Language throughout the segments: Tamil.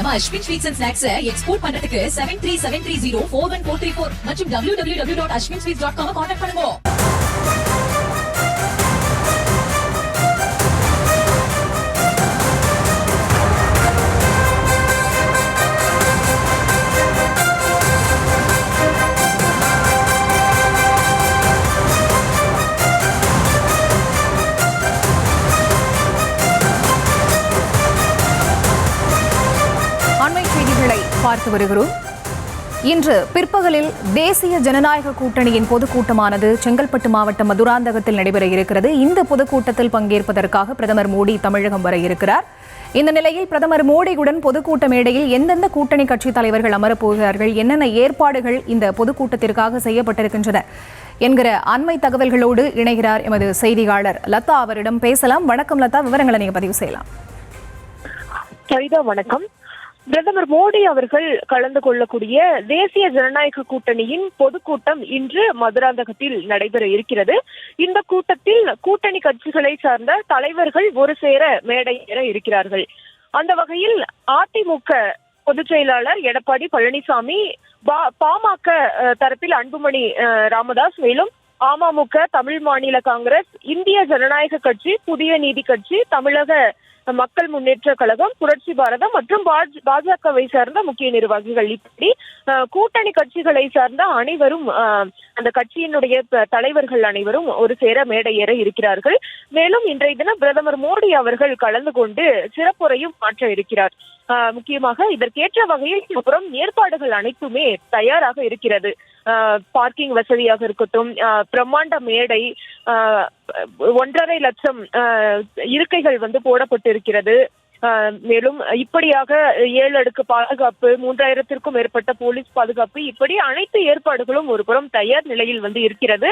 நம்ம Ashwin sweets and snacks export பண்றதுக்கு 7373041434 மற்றும் www.ashwinsweets.com கான்டாக்ட் பண்ணுங்க. பார்த்து வருகிறோம். இன்று பிற்பகலில் தேசிய ஜனநாயக கூட்டணியின் பொதுக்கூட்டமானது செங்கல்பட்டு மாவட்டம் மதுராந்தகத்தில் நடைபெற இருக்கிறது. இந்த பொதுக்கூட்டத்தில் பங்கேற்பதற்காக பிரதமர் மோடி தமிழகம் வர இருக்கிறார். இந்த நிலையில் பிரதமர் மோடியுடன் பொதுக்கூட்ட மேடையில் எந்தெந்த கூட்டணி கட்சி தலைவர்கள் அமரப்போகிறார்கள், என்னென்ன ஏற்பாடுகள் இந்த பொதுக்கூட்டத்திற்காக செய்யப்பட்டிருக்கின்றன என்கிற அண்மை தகவல்களோடு இணைகிறார் எமது செய்தியாளர் லதா. அவரிடம் பேசலாம். வணக்கம் லதா, விவரங்களை நீங்க பதிவு செய்யலாம். வணக்கம். பிரதமர் மோடி அவர்கள் கலந்து கொள்ளக்கூடிய தேசிய ஜனநாயக கூட்டணியின் பொதுக்கூட்டம் இன்று மதுராந்தகத்தில் நடைபெற இருக்கிறது. இந்த கூட்டத்தில் கூட்டணி கட்சிகளை சார்ந்த தலைவர்கள் ஒரு சேர மேடை ஏற இருக்கிறார்கள். அந்த வகையில் அதிமுக பொதுச் செயலாளர் எடப்பாடி பழனிசாமி, பாமக தரப்பில் அன்புமணி ராமதாஸ், மேலும் அமமுக, தமிழ் மாநில காங்கிரஸ், இந்திய ஜனநாயக கட்சி, புதிய நீதி கட்சி, தமிழக மக்கள் முன்னேற்ற கழகம், புரட்சி பாரதம் மற்றும் பாஜகவை சார்ந்த முக்கிய நிர்வாகிகள், இப்படி கூட்டணி கட்சிகளை சார்ந்த அனைவரும், அந்த கட்சியினுடைய தலைவர்கள் அனைவரும் ஒரு சேர மேடை ஏற இருக்கிறார்கள். மேலும் இன்றைய தினம் பிரதமர் மோடி அவர்கள் கலந்து கொண்டு சிறப்புரையும் ஆற்ற இருக்கிறார். முக்கியமாக இதற்கேற்ற வகையில் அப்புறம் ஏற்பாடுகள் அனைத்துமே தயாராக இருக்கிறது. பார்க்கிங் வசதியாக இருக்கட்டும், பிரம்மாண்ட மேடை, 1.5 லட்சம் இருக்கைகள் போடப்பட்டு இருக்கிறது. மேலும் இப்படியாக 7 அடுக்கு பாதுகாப்பு, 3000த்திற்கும் மேற்பட்ட போலீஸ் பாதுகாப்பு, இப்படி அனைத்து ஏற்பாடுகளும் ஒரு புறம் தயார் நிலையில் இருக்கிறது.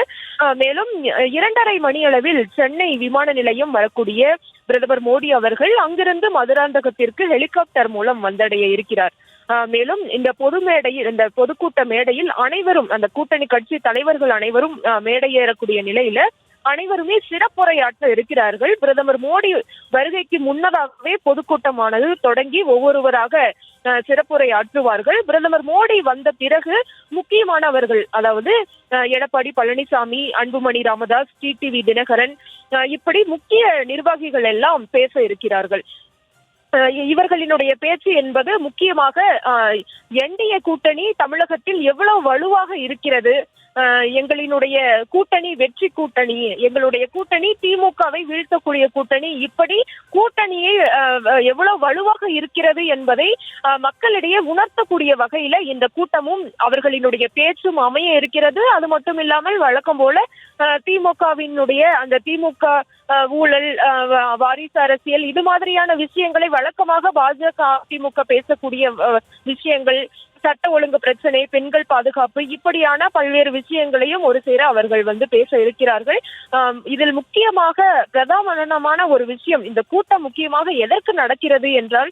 மேலும் 2:30 மணி அளவில் சென்னை விமான நிலையம் வரக்கூடிய பிரதமர் மோடி அவர்கள் அங்கிருந்து மதுராந்தகத்திற்கு ஹெலிகாப்டர் மூலம் வந்தடைய இருக்கிறார். மேலும் இந்த பொதுக்கூட்ட மேடையில் அனைவரும், அந்த கூட்டணி கட்சி தலைவர்கள் அனைவரும் மேடை ஏறக்கூடிய நிலையில அனைவருமே சிறப்புரையாற்ற இருக்கிறார்கள். பிரதமர் மோடி வருகைக்கு முன்னதாகவே பொதுக்கூட்டமானது தொடங்கி ஒவ்வொருவராக சிறப்புரையாற்றுவார்கள். பிரதமர் மோடி வந்த பிறகு முக்கியமானவர்கள், அதாவது எடப்பாடி பழனிசாமி, அன்புமணி ராமதாஸ், டிடிவி தினகரன், இப்படி முக்கிய நிர்வாகிகள் எல்லாம் பேச இருக்கிறார்கள். இவர்களினுடைய பேச்சு என்பது முக்கியமாக என்டிஏ கூட்டணி தமிழகத்தில் எவ்வளவு வலுவாக இருக்கிறது, எங்களினுடைய கூட்டணி வெற்றி கூட்டணி, எங்களுடைய கூட்டணி திமுகவை வீழ்த்தக்கூடிய கூட்டணி, இப்படி கூட்டணியை எவ்வளவு வலுவாக இருக்கிறது என்பதை மக்களிடையே உணர்த்தக்கூடிய வகையில இந்த கூட்டமும் அவர்களினுடைய பேச்சும் அமைய இருக்கிறது. அது மட்டும் இல்லாமல் வழக்கம் போல திமுகவினுடைய அந்த திமுக ஊழல், வாரிசு அரசியல், இது மாதிரியான விஷயங்களை வழக்கமாக பாஜக அதிமுக பேசக்கூடிய விஷயங்கள், சட்ட ஒழுங்கு பிரச்சனை, பெண்கள் பாதுகாப்பு, இப்படியான பல்வேறு விஷயங்களையும் ஒரு சேர அவர்கள் பேச இருக்கிறார்கள். இதில் முக்கியமாக பிரதானமான ஒரு விஷயம், இந்த கூட்டம் முக்கியமாக எதற்கு நடக்கிறது என்றால்,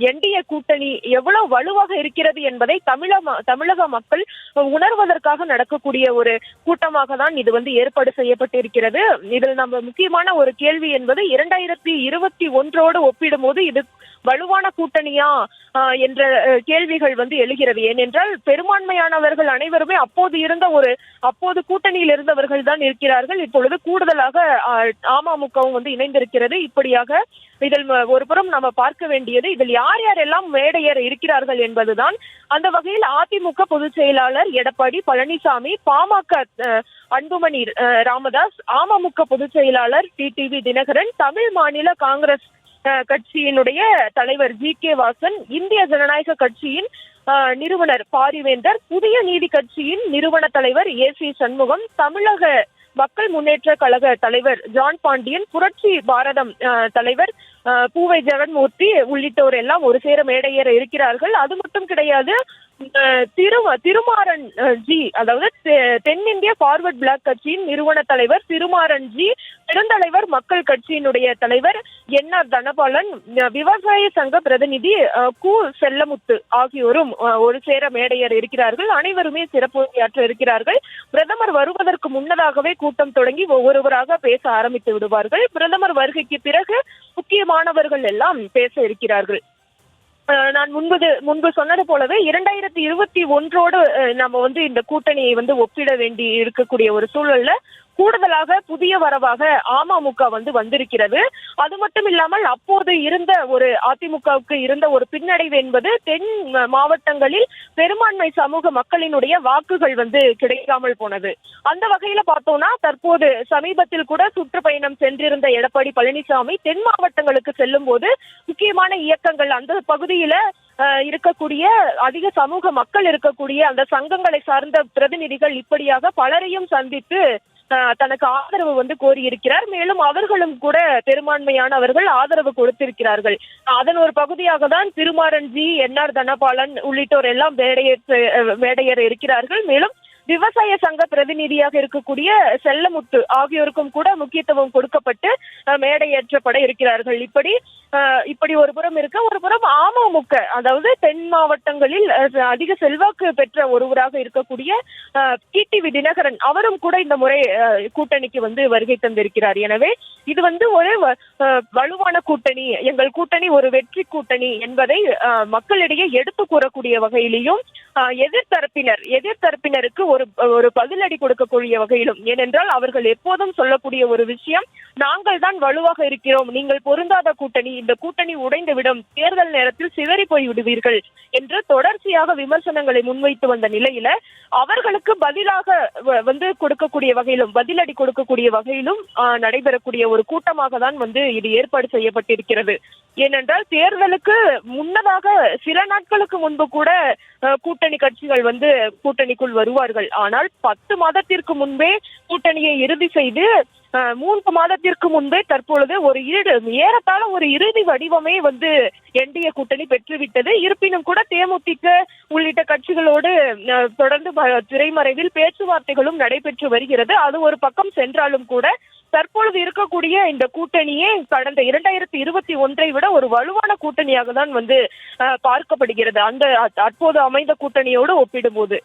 என்டிஏ கூட்டணி எவ்வளவு வலுவாக இருக்கிறது என்பதை தமிழக மக்கள் உணர்வதற்காக நடக்கக்கூடிய ஒரு கூட்டமாக தான் இது ஏற்பாடு செய்யப்பட்டிருக்கிறது. இதில் நம்ம முக்கியமான ஒரு கேள்வி என்பது 2021 ஒப்பிடும் போது இது வலுவான கூட்டணியா என்ற கேள்விகள் எழுகிறது. ஏனென்றால் பெரும்பான்மையானவர்கள் அனைவருமே அப்போது கூட்டணியில் இருந்தவர்கள் தான் இருக்கிறார்கள். இப்பொழுது கூடுதலாக அமமுகவும் இணைந்திருக்கிறது. இப்படியாக இதில் ஒரு புறம் நம்ம பார்க்க வேண்டியது, இதில் யார் யாரெல்லாம் மேடையேற இருக்கிறார்கள் என்பதுதான். அந்த வகையில் அதிமுக பொதுச் செயலாளர் எடப்பாடி பழனிசாமி, பாமக அன்புமணி ராமதாஸ், அமமுக பொதுச் செயலாளர் டிடிவி தினகரன், தமிழ் மாநில காங்கிரஸ் கட்சியினுடைய தலைவர் ஜி.கே. வாசன், இந்திய ஜனநாயக கட்சியின் நிறுவனர் பாரிவேந்தர், புதிய நீதி கட்சியின் நிறுவன தலைவர் ஏ.சி. சண்முகம், தமிழக மக்கள் முன்னேற்ற கழக தலைவர் ஜான் பாண்டியன், புரட்சி பாரதம் தலைவர் பூவை ஜெகன்மூர்த்தி உள்ளிட்டோர் எல்லாம் ஒரு சேர மேடையேற இருக்கிறார்கள். அது மட்டும் கிடையாது, திருமாறன் ஜி, அதாவது தென்னிந்திய பார்வர்ட் பிளாக் கட்சியின் நிறுவன தலைவர் திருமாறன் ஜி, பெருந்தலைவர் மக்கள் கட்சியினுடைய தலைவர் என்.ஆர். தனபாலன், விவசாய சங்க பிரதிநிதி கு. செல்லமுத்து ஆகியோரும் ஒரு சேர மேடையேற இருக்கிறார்கள். அனைவருமே சிறப்புரையாற்ற இருக்கிறார்கள். பிரதமர் வருவதற்கு முன்னதாகவே கூட்டம் தொடங்கி ஒவ்வொருவராக பேச ஆரம்பித்து விடுவார்கள். பிரதமர் வருகைக்கு பிறகு முக்கியமானவர்கள் எல்லாம் பேச இருக்கிறார்கள். நான் முன்பு சொன்னது போலவே 2021 நம்ம இந்த கூட்டணியை ஒப்பிட வேண்டி இருக்கக்கூடிய ஒரு சூழல்ல கூடுதலாக புதிய வரவாக அமமுக வந்திருக்கிறது. அது மட்டும் இல்லாமல் அப்போது இருந்த ஒரு அதிமுகவுக்கு இருந்த ஒரு பின்னடைவு என்பது தென் மாவட்டங்களில் பெரும்பான்மை சமூக மக்களினுடைய வாக்குகள் கிடைக்காமல் போனது. அந்த வகையில பார்த்தோம்னா தற்போது சமீபத்தில் கூட சுற்றுப்பயணம் சென்றிருந்த எடப்பாடி பழனிசாமி தென் மாவட்டங்களுக்கு செல்லும் போது முக்கியமான இயக்கங்கள் அந்த பகுதியில இருக்கக்கூடிய அதிக சமூக மக்கள் இருக்கக்கூடிய அந்த சங்கங்களை சார்ந்த பிரதிநிதிகள் இப்படியாக பலரையும் சந்தித்து தனக்கு ஆதரவு கோரியிருக்கிறார். மேலும் அவர்களும் கூட பெரும்பான்மையானவர்கள் ஆதரவு கொடுத்திருக்கிறார்கள். அதன் ஒரு பகுதியாக தான் திருமாறன்ஜி, என்ஆர் தனபாலன் உள்ளிட்டோர் எல்லாம் மேடையேற இருக்கிறார்கள். மேலும் விவசாய சங்க பிரதிநிதியாக இருக்கக்கூடிய செல்லமுத்து ஆகியோருக்கும் கூட முக்கியத்துவம் கொடுக்கப்பட்டு மேடையேற்றப்பட இருக்கிறார்கள். இப்படி ஒரு புறம் இருக்க, ஒரு புறம் அமமுக, அதாவது தென் மாவட்டங்களில் அதிக செல்வாக்கு பெற்ற ஒருவராக இருக்கக்கூடிய டிடிவி தினகரன் அவரும் கூட இந்த முறை கூட்டணிக்கு வருகை தந்திருக்கிறார். எனவே இது ஒரு வலுவான கூட்டணி, எங்கள் கூட்டணி ஒரு வெற்றி கூட்டணி என்பதை மக்களிடையே எடுத்து கூறக்கூடிய வகையிலையும் எதிர்த்தரப்பினருக்கு ஒரு பதிலடி கொடுக்கக்கூடிய வகையிலும், ஏனென்றால் அவர்கள் எப்போதும் சொல்லக்கூடிய ஒரு விஷயம், நாங்கள் தான் வலுவாக இருக்கிறோம், நீங்கள் பொருந்தாத கூட்டணி, இந்த கூட்டணி உடைந்துவிடும், தேர்தல் நேரத்தில் சிதறி போய் விடுவீர்கள் என்று தொடர்ச்சியாக விமர்சனங்களை முன்வைத்து வந்த நிலையில அவர்களுக்கு பதிலாக கொடுக்கக்கூடிய வகையிலும், பதிலடி கொடுக்கக்கூடிய வகையிலும் நடைபெறக்கூடிய ஒரு கூட்டமாக தான் இது ஏற்பாடு செய்யப்பட்டிருக்கிறது. ஏனென்றால் தேர்தலுக்கு முன்னதாக சில நாட்களுக்கு முன்பு கூட கூட்டணி கட்சிகள் கூட்டணிக்குள் வருவார்கள். ஆனால் 10 மாதத்திற்கு முன்பே கூட்டணியை இறுதி செய்து 3 மாதத்திற்கு முன்பே தற்பொழுது ஏறத்தாழ ஒரு இறுதி வடிவமே என்டிஏ கூட்டணி பெற்றுவிட்டது. இருப்பினும் கூட தேமுதிக உள்ளிட்ட கட்சிகளோடு தொடர்ந்து திரைமறைவில் பேச்சுவார்த்தைகளும் நடைபெற்று வருகிறது. அது ஒரு பக்கம் சென்றாலும் கூட தற்பொழுது இருக்கக்கூடிய இந்த கூட்டணியே கடந்த 2021 விட ஒரு வலுவான கூட்டணியாக தான் பார்க்கப்படுகிறது அந்த அப்போது அமைந்த கூட்டணியோடு ஒப்பிடும்போது.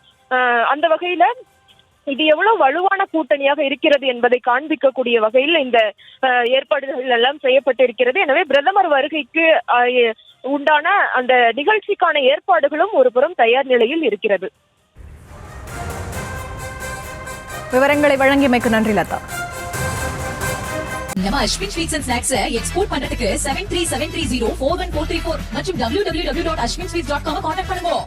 அந்த வகையில இது எவ்வளவு வலுவான கூட்டணியாக இருக்கிறது என்பதை காண்பிக்கக்கூடிய வகையில் இந்த ஏற்பாடுகள் எல்லாம் செய்யப்பட்டிருக்கிறது. எனவே பிரதமர் வருகைக்கு உண்டான அந்த நிகழ்ச்சிக்கான ஏற்பாடுகளும் ஒரு புறம் தயார் நிலையில் இருக்கிறது. விவரங்களை வழங்கியமைக்கு நன்றி லதா. நம்ம Ashwin sweets and snacks export பண்றதுக்கு 7373041434 மற்றும் www.ashwinsweets.com கான்டாக்ட் பண்ணுங்க.